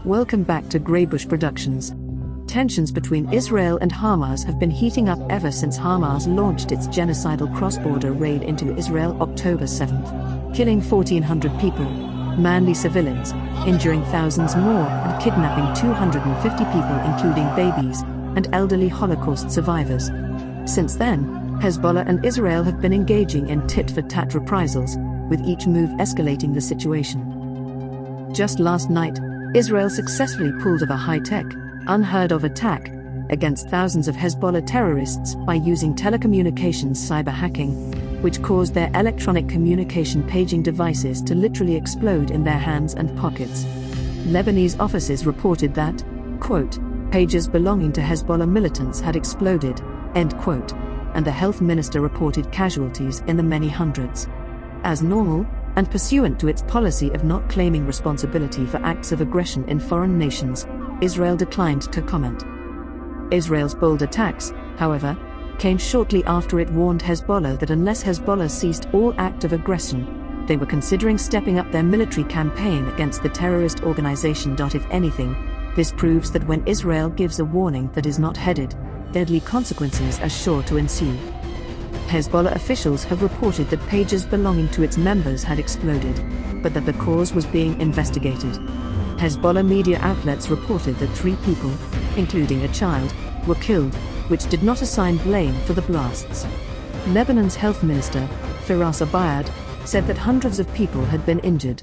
Welcome back to Greybush Productions. Tensions between Israel and Hamas have been heating up ever since Hamas launched its genocidal cross-border raid into Israel October 7th, killing 1,400 people, mainly civilians, injuring thousands more and kidnapping 250 people including babies and elderly Holocaust survivors. Since then, Hezbollah and Israel have been engaging in tit-for-tat reprisals, with each move escalating the situation. Just last night, Israel successfully pulled off a high-tech, unheard-of attack against thousands of Hezbollah terrorists by using telecommunications cyber hacking, which caused their electronic communication paging devices to literally explode in their hands and pockets. Lebanese offices reported that, quote, pages belonging to Hezbollah militants had exploded, end quote, and the health minister reported casualties in the many hundreds. As normal, and pursuant to its policy of not claiming responsibility for acts of aggression in foreign nations, Israel declined to comment. Israel's bold attacks, however, came shortly after it warned Hezbollah that unless Hezbollah ceased all act of aggression, they were considering stepping up their military campaign against the terrorist organization. If anything, this proves that when Israel gives a warning that is not heeded, deadly consequences are sure to ensue. Hezbollah officials have reported that pages belonging to its members had exploded, but that the cause was being investigated. Hezbollah media outlets reported that 3 people, including a child, were killed, which did not assign blame for the blasts. Lebanon's health minister, Firas Abayad, said that hundreds of people had been injured.